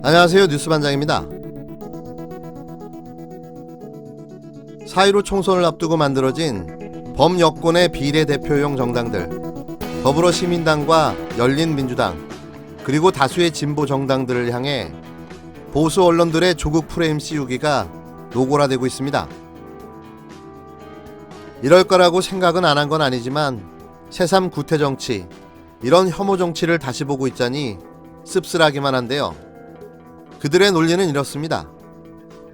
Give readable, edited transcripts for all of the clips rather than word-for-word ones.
안녕하세요, 뉴스반장입니다. 4.15 총선을 앞두고 만들어진 범여권의 비례대표용 정당들, 더불어시민당과 열린민주당, 그리고 다수의 진보 정당들을 향해 보수 언론들의 조국 프레임 씌우기가 노골화되고 있습니다. 이럴 거라고 생각은 안 한 건 아니지만 새삼 구태정치, 이런 혐오 정치를 다시 보고 있자니 씁쓸하기만 한데요. 그들의 논리는 이렇습니다.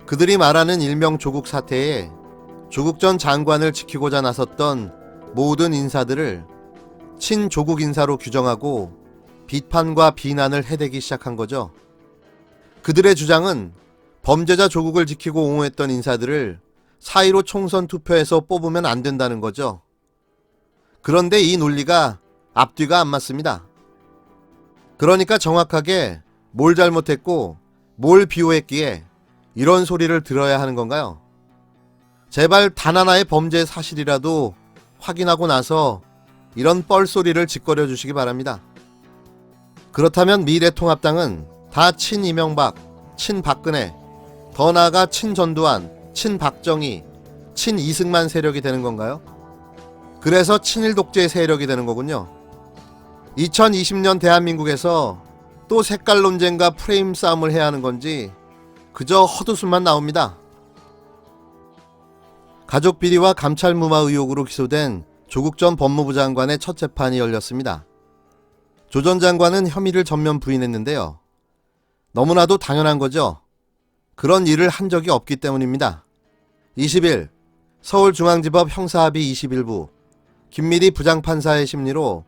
그들이 말하는 일명 조국 사태에 조국 전 장관을 지키고자 나섰던 모든 인사들을 친조국 인사로 규정하고 비판과 비난을 해대기 시작한 거죠. 그들의 주장은 범죄자 조국을 지키고 옹호했던 인사들을 4.15 총선 투표에서 뽑으면 안 된다는 거죠. 그런데 이 논리가 앞뒤가 안 맞습니다. 그러니까 정확하게 뭘 잘못했고 뭘 비호했기에 이런 소리를 들어야 하는 건가요? 제발 단 하나의 범죄 사실이라도 확인하고 나서 이런 뻘소리를 짓거려 주시기 바랍니다. 그렇다면 미래통합당은 다 친이명박, 친박근혜, 더 나아가 친전두환, 친박정희, 친이승만 세력이 되는 건가요? 그래서 친일 독재 세력이 되는 거군요. 2020년 대한민국에서 또 색깔 논쟁과 프레임 싸움을 해야 하는 건지 그저 헛웃음만 나옵니다. 가족 비리와 감찰 무마 의혹으로 기소된 조국 전 법무부 장관의 첫 재판이 열렸습니다. 조 전 장관은 혐의를 전면 부인했는데요. 너무나도 당연한 거죠. 그런 일을 한 적이 없기 때문입니다. 20일 서울중앙지법 형사합의 21부 김미리 부장판사의 심리로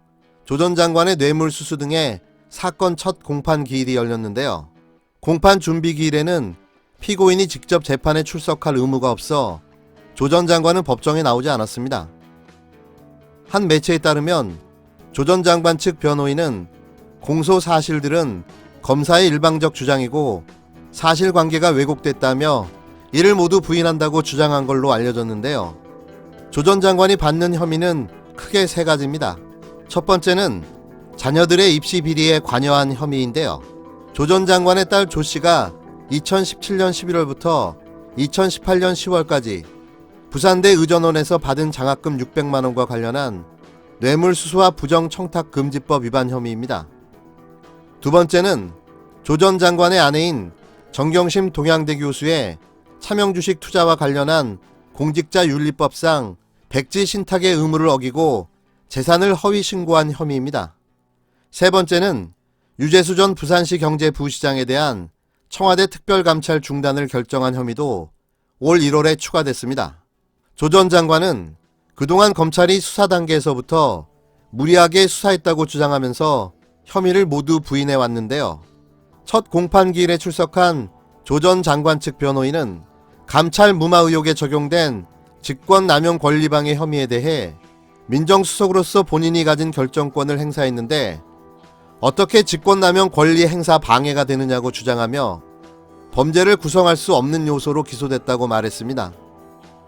조 전 장관의 뇌물수수 등의 사건 첫 공판 기일이 열렸는데요. 공판 준비 기일에는 피고인이 직접 재판에 출석할 의무가 없어 조 전 장관은 법정에 나오지 않았습니다. 한 매체에 따르면 조 전 장관 측 변호인은 공소 사실들은 검사의 일방적 주장이고 사실관계가 왜곡됐다며 이를 모두 부인한다고 주장한 걸로 알려졌는데요. 조 전 장관이 받는 혐의는 크게 세 가지입니다. 첫 번째는 자녀들의 입시 비리에 관여한 혐의인데요. 조 전 장관의 딸 조 씨가 2017년 11월부터 2018년 10월까지 부산대 의전원에서 받은 장학금 600만 원과 관련한 뇌물수수와 부정청탁금지법 위반 혐의입니다. 두 번째는 조 전 장관의 아내인 정경심 동양대 교수의 차명주식 투자와 관련한 공직자윤리법상 백지 신탁의 의무를 어기고 재산을 허위 신고한 혐의입니다. 세 번째는 유재수 전 부산시 경제부시장에 대한 청와대 특별감찰 중단을 결정한 혐의도 올 1월에 추가됐습니다. 조 전 장관은 그동안 검찰이 수사 단계에서부터 무리하게 수사했다고 주장하면서 혐의를 모두 부인해 왔는데요. 첫 공판 기일에 출석한 조 전 장관 측 변호인은 감찰 무마 의혹에 적용된 직권남용 권리방해 혐의에 대해 민정수석으로서 본인이 가진 결정권을 행사했는데 어떻게 직권남용 권리 행사 방해가 되느냐고 주장하며 범죄를 구성할 수 없는 요소로 기소됐다고 말했습니다.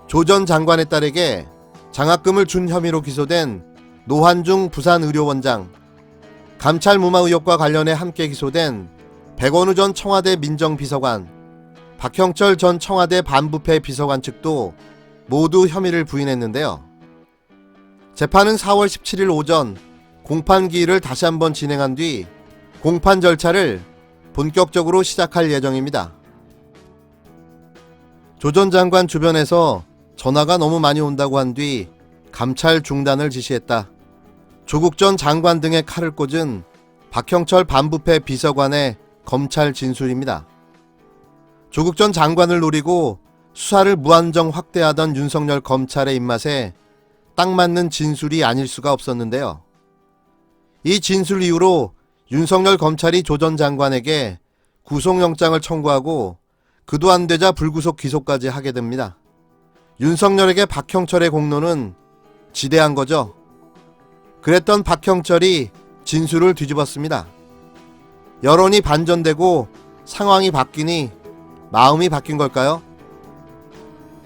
조 전 장관의 딸에게 장학금을 준 혐의로 기소된 노환중 부산의료원장, 감찰 무마 의혹과 관련해 함께 기소된 백원우 전 청와대 민정비서관, 박형철 전 청와대 반부패 비서관 측도 모두 혐의를 부인했는데요. 재판은 4월 17일 오전 공판 기일을 다시 한번 진행한 뒤 공판 절차를 본격적으로 시작할 예정입니다. 조 전 장관 주변에서 전화가 너무 많이 온다고 한 뒤 감찰 중단을 지시했다. 조국 전 장관 등의 칼을 꽂은 박형철 반부패 비서관의 검찰 진술입니다. 조국 전 장관을 노리고 수사를 무한정 확대하던 윤석열 검찰의 입맛에 딱 맞는 진술이 아닐 수가 없었는데요. 이 진술 이후로 윤석열 검찰이 조 전 장관에게 구속영장을 청구하고 그도 안 되자 불구속 기소까지 하게 됩니다. 윤석열에게 박형철의 공로는 지대한 거죠. 그랬던 박형철이 진술을 뒤집었습니다. 여론이 반전되고 상황이 바뀌니 마음이 바뀐 걸까요?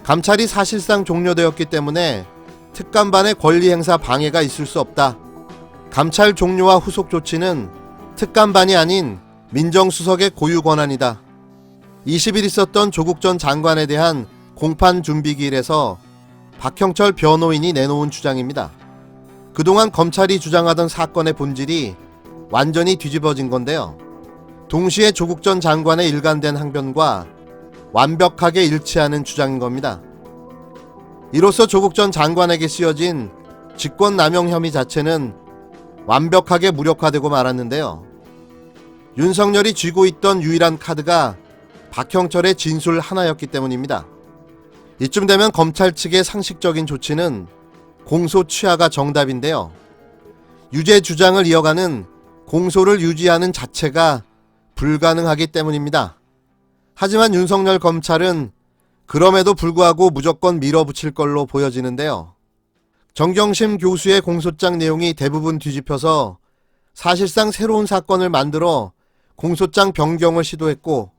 감찰이 사실상 종료되었기 때문에 특감반의 권리 행사 방해가 있을 수 없다. 감찰 종료와 후속 조치는 특감반이 아닌 민정수석의 고유 권한이다. 20일 있었던 조국 전 장관에 대한 공판 준비기일에서 박형철 변호인이 내놓은 주장입니다. 그동안 검찰이 주장하던 사건의 본질이 완전히 뒤집어진 건데요. 동시에 조국 전 장관의 일관된 항변과 완벽하게 일치하는 주장인 겁니다. 이로써 조국 전 장관에게 씌워진 직권남용 혐의 자체는 완벽하게 무력화되고 말았는데요. 윤석열이 쥐고 있던 유일한 카드가 박형철의 진술 하나였기 때문입니다. 이쯤 되면 검찰 측의 상식적인 조치는 공소 취하가 정답인데요. 유죄 주장을 이어가는 공소를 유지하는 자체가 불가능하기 때문입니다. 하지만 윤석열 검찰은 그럼에도 불구하고 무조건 밀어붙일 걸로 보여지는데요. 정경심 교수의 공소장 내용이 대부분 뒤집혀서 사실상 새로운 사건을 만들어 공소장 변경을 시도했고,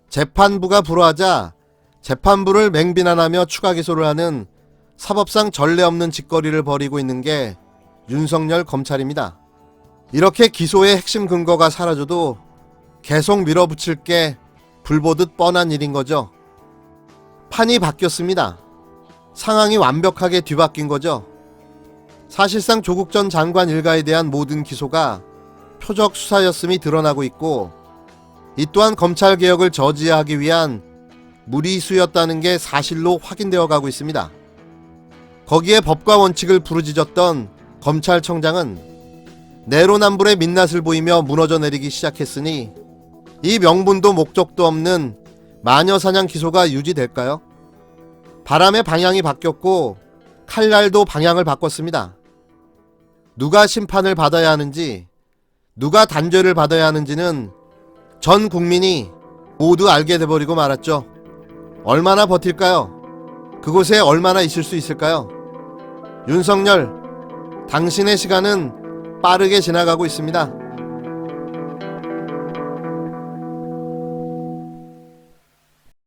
재판부가 불허하자 재판부를 맹비난하며 추가 기소를 하는 사법상 전례 없는 짓거리를 벌이고 있는 게 윤석열 검찰입니다. 이렇게 기소의 핵심 근거가 사라져도 계속 밀어붙일 게 불보듯 뻔한 일인 거죠. 판이 바뀌었습니다. 상황이 완벽하게 뒤바뀐 거죠. 사실상 조국 전 장관 일가에 대한 모든 기소가 표적 수사였음이 드러나고 있고, 이 또한 검찰개혁을 저지하기 위한 무리수였다는 게 사실로 확인되어 가고 있습니다. 거기에 법과 원칙을 부르짖었던 검찰청장은 내로남불의 민낯을 보이며 무너져 내리기 시작했으니 이 명분도 목적도 없는 마녀사냥 기소가 유지될까요? 바람의 방향이 바뀌었고 칼날도 방향을 바꿨습니다. 누가 심판을 받아야 하는지, 누가 단죄를 받아야 하는지는 전 국민이 모두 알게 돼버리고 말았죠. 얼마나 버틸까요? 그곳에 얼마나 있을 수 있을까요? 윤석열, 당신의 시간은 빠르게 지나가고 있습니다.